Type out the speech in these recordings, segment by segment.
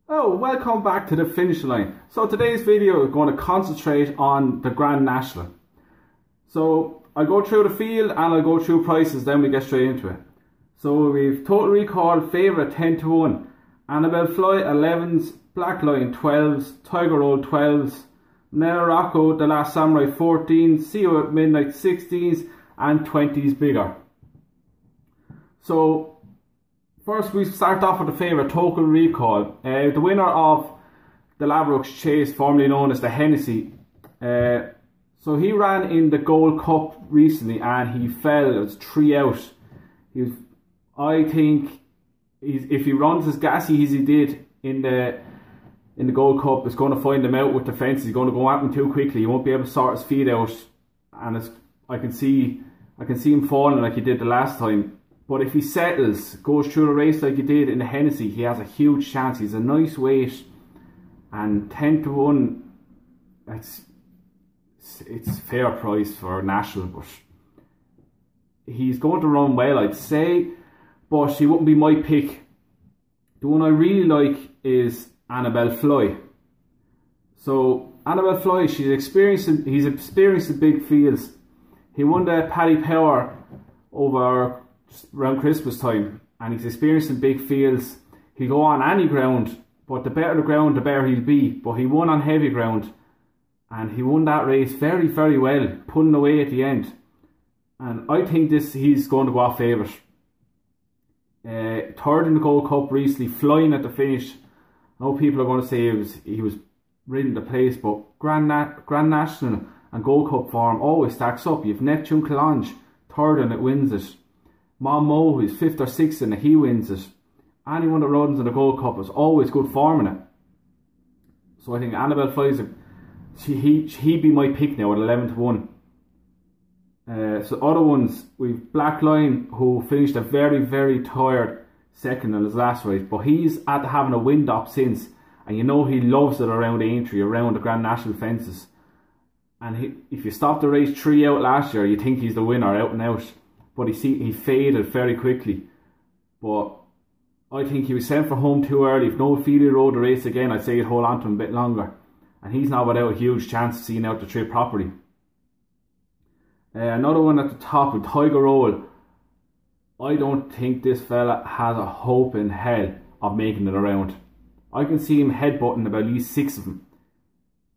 Oh, welcome back to the finish line. So today's video is going to concentrate on the Grand National. So I'll go through the field and I'll go through prices, then we get straight into it. So we've Total Recall favourite 10 to 1, Annabelle Fly 11s, Black Lion 12s, Tiger Roll 12s, Nella Rocco The Last Samurai 14s, CEO at Midnight 16s and 20s bigger. So first we start off with the favourite Total Recall. The winner of the Ladbrokes Chase, formerly known as the Hennessy. So he ran in the Gold Cup recently and he fell. It was 3 out. I think if he runs as gassy as he did in the Gold Cup, it's going to find him out with the fence. He's going to go at him too quickly. He won't be able to sort his feet out, and I can see him falling like he did the last time. But if he settles, goes through the race like he did in the Hennessy, he has a huge chance. He's a nice weight, and 10 to 1, it's fair price for National, but he's going to run well, I'd say, but he wouldn't be my pick. The one I really like is Annabelle Fly. So Annabelle Fly, he's experienced the big fields. He won the Paddy Power over just around Christmas time, and he's experiencing big fields. He'll go on any ground, but the better the ground, the better he'll be. But he won on heavy ground, and he won that race very, very well, pulling away at the end. And I think he's going to go off favourite. Third in the Gold Cup recently, flying at the finish. I know people are going to say he was ridden the place, but Grand National and Gold Cup form always stacks up. You've Neptune Calange, third and it wins it. Mom Mo, who's 5th or 6th and he wins it. Anyone that runs in the Gold Cup is always good form in it. So I think Annabelle Flies, he'd be my pick now at 11 to 1. So other ones, we've Black Lion, who finished a very, very tired second in his last race, but he's had having a wind up since, and you know he loves it around Aintree, around the Grand National fences. And if you stop the race 3 out last year, you think he's the winner out and out, but he faded very quickly. But I think he was sent for home too early. If no Feely rode the race again, I'd say he'd hold on to him a bit longer, and he's now without a huge chance of seeing out the trip properly. Another one at the top with Tiger Roll. I don't think this fella has a hope in hell of making it around. I can see him headbutting about at least 6 of them.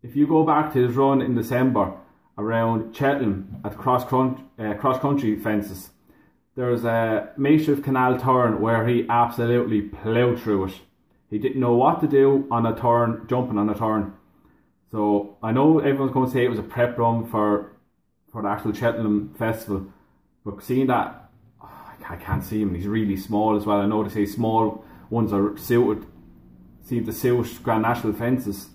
If you go back to his run in December around Cheltenham at cross-country fences, there's a makeshift canal turn where he absolutely ploughed through it. He didn't know what to do on a turn, jumping on a turn. So I know everyone's going to say it was a prep run for the actual Cheltenham festival, but seeing that, I can't see him. He's really small as well. I know they say small ones are seem to suit Grand National fences.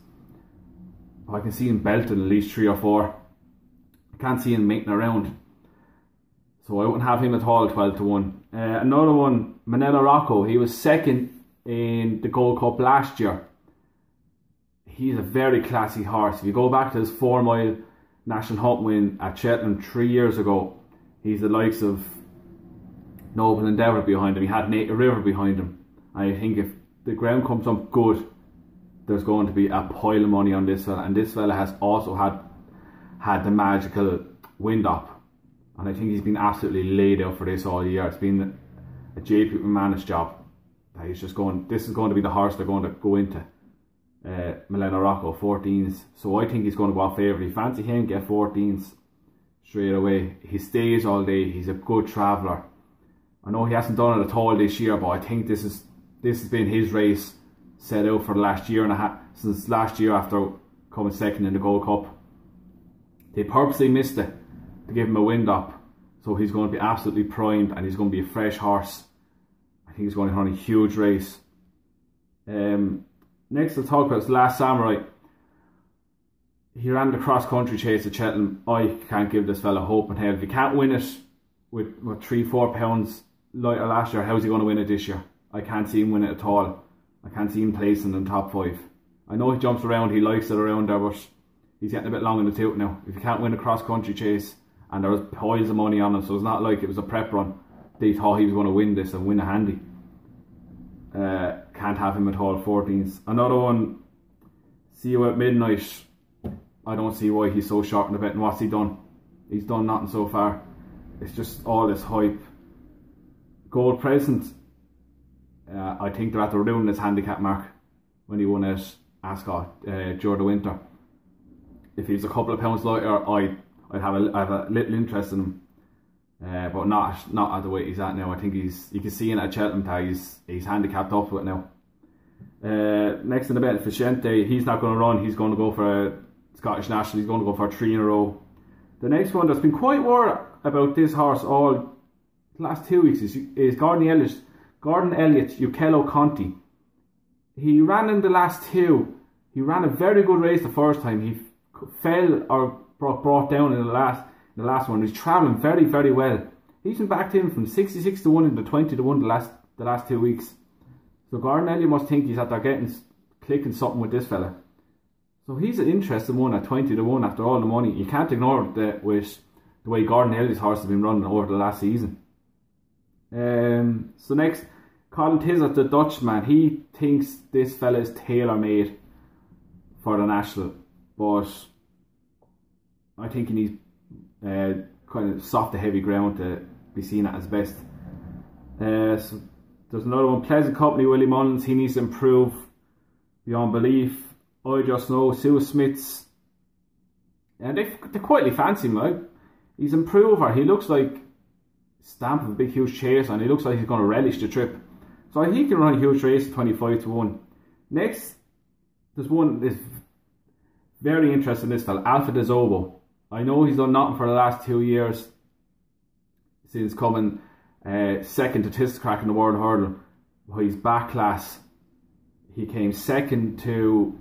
I can see him belting at least 3 or 4. I can't see him making around, so I wouldn't have him at all. 12 to 1. Another one, Manella Rocco. He was 2nd in the Gold Cup last year. He's a very classy horse. If you go back to his 4-mile National Hunt win at Cheltenham 3 years ago, he's the likes of Noble Endeavour behind him. He had Native River behind him. I think if the ground comes up good, there's going to be a pile of money on this fella, and this fella has also had the magical wind up, and I think he's been absolutely laid out for this all year. It's been a JP McManus job. He's just going, this is going to be the horse they're going to go into. Milena Rocco 14s, so I think he's going to go off favourite. If you fancy him, get 14s straight away. He stays all day. He's a good traveller. I know he hasn't done it at all this year, but I think this has been his race set out for the last year and a half, since last year after coming 2nd in the Gold Cup. They purposely missed it to give him a wind up, so he's going to be absolutely primed and he's going to be a fresh horse. I think he's going to run a huge race. Next I'll talk about is Last Samurai. He ran the cross-country chase at Cheltenham. I can't give this fella hope in hell. If he can't win it with 3-4 pounds lighter last year, how's he going to win it this year? I can't see him win it at all. I can't see him placing in the top 5. I know he jumps around, he likes it around there, but he's getting a bit long in the tooth now. If he can't win a cross-country chase, and there was piles of money on him, so it's not like it was a prep run, they thought he was going to win this and win a handy. can't have him at all. 14s. Another one, See You at Midnight. I don't see why he's so short in the bet. And what's he done? He's done nothing so far. It's just all this hype. Gold Present. I think they're at the ruin his handicap mark when he won at Ascot during the winter. If he's a couple of pounds lighter, I'd have a little interest in him. But not at the weight he's at now. I think you can see it at Cheltenham that he's handicapped up to it now. Next in the bet, Vicente, he's not going to run. He's going to go for a Scottish National. He's going to go for 3 in a row. The next one that's been quite worried about this horse all the last 2 weeks is Gordon Elliott, Ukello Conti. He ran in the last 2. He ran a very good race the first time. He fell or brought down in the last one. He's travelling very, very well. He's been backed in from 66 to 1 into 20 to 1 the last 2 weeks. So Gordon Elliott must think he's at there clicking something with this fella. So he's an interesting one at 20 to 1 after all the money. You can't ignore it with the way Gordon Elliott's horse has been running over the last season. So next, Colin Tizzard, the Dutchman. He thinks this fella is tailor-made for the National. But I think he needs kind of soft to heavy ground to be seen at his best. So there's another one, Pleasant Company, Willie Mullins. He needs to improve beyond belief. I Just Know, Sue Smiths. And they quietly fancy him, right? He's an improver. He looks like stamp of a big huge chase, and he looks like he's going to relish the trip. So he can run a huge race at 25 to 1. Next, there's one that's very interesting, this fella, Alpha de Zobo. I know he's done nothing for the last 2 years since coming second to Tistacrack in the World Hurdle. But he's back class. He came second to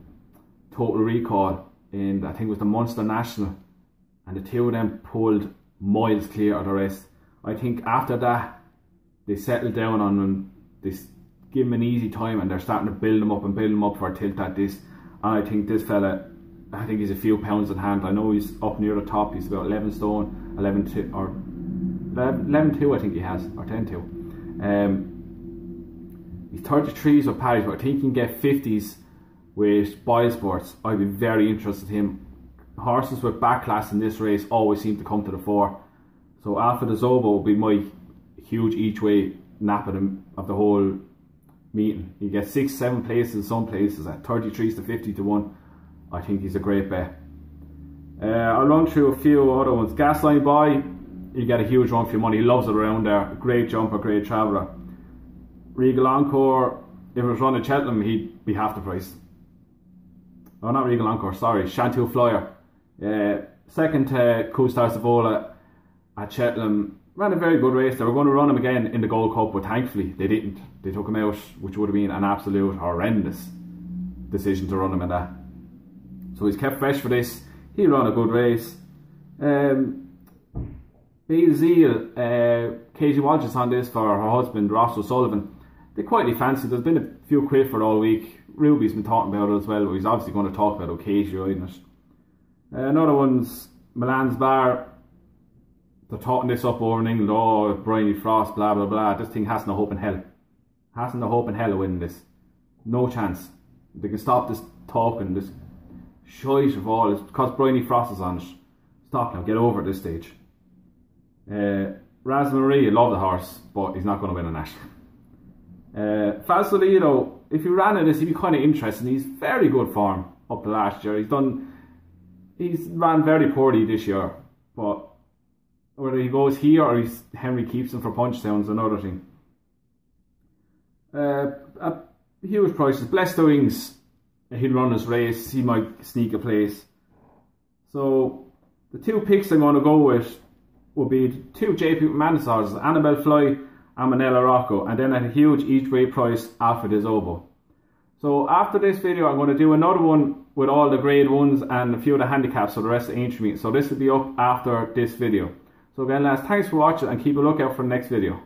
Total Recall in, I think it was the Munster National, and the two of them pulled miles clear of the rest. I think after that they settled down on him, they give him an easy time, and they're starting to build him up for a tilt at this. And I think this fella, I think he's a few pounds in hand. I know he's up near the top. He's about 11 stone, 11 or 11.2 I think he has, or 10.2. He's 33s with Paris, but I think he can get 50s with Boyle Sports. I'd be very interested in him. Horses with back class in this race always seem to come to the fore. So Alpha de Zobo will be my huge each way nap of the whole meeting. He gets 6-7 places in some places at 33s to 50 to 1. I think he's a great bet. I'll run through a few other ones. Gasline Boy, you get a huge run for your money. He loves it around there. Great jumper, great traveller. Regal Encore, if it was run at Cheltenham, he'd be half the price. Oh, not Regal Encore, sorry. Chanteau Flyer. Second to Coustar Savola at Cheltenham. Ran a very good race. They were going to run him again in the Gold Cup, but thankfully they didn't. They took him out, which would have been an absolute horrendous decision to run him in that. So he's kept fresh for this. He'll run a good race. Zeal, Katie Walsh is on this for her husband Ross O'Sullivan. They quietly fancy. There's been a few quid for all week. Ruby's been talking about it as well, but he's obviously going to talk about Katie riding it. Another one's Milan's Bar. They're talking this up over in England. Oh, Bryony Frost, blah blah blah. This thing has no hope in hell. Hasn't no hope in hell of winning this. No chance. They can stop this talking, this shite of all. It's because Bryony Frost is on it. Stop now, get over at this stage. Raz Marie, I love the horse, but he's not going to win a national. Fasolino, if he ran in this, he'd be kind of interesting. He's very good form up to last year. He's ran very poorly this year, but whether he goes here or Henry keeps him for Punchtown is another thing. At huge prices. Blessed Wings, he'll run his race. He might sneak a place. So the two picks I'm going to go with will be two JP McManus horses, Annabelle Fly and Manila Rocco, and then at a huge each way price, Alpha de Zobo. So after this video, I'm going to do another one with all the grade ones and a few of the handicaps for the rest of the Aintree meet. So this will be up after this video. So again lads, thanks for watching and keep a lookout for the next video.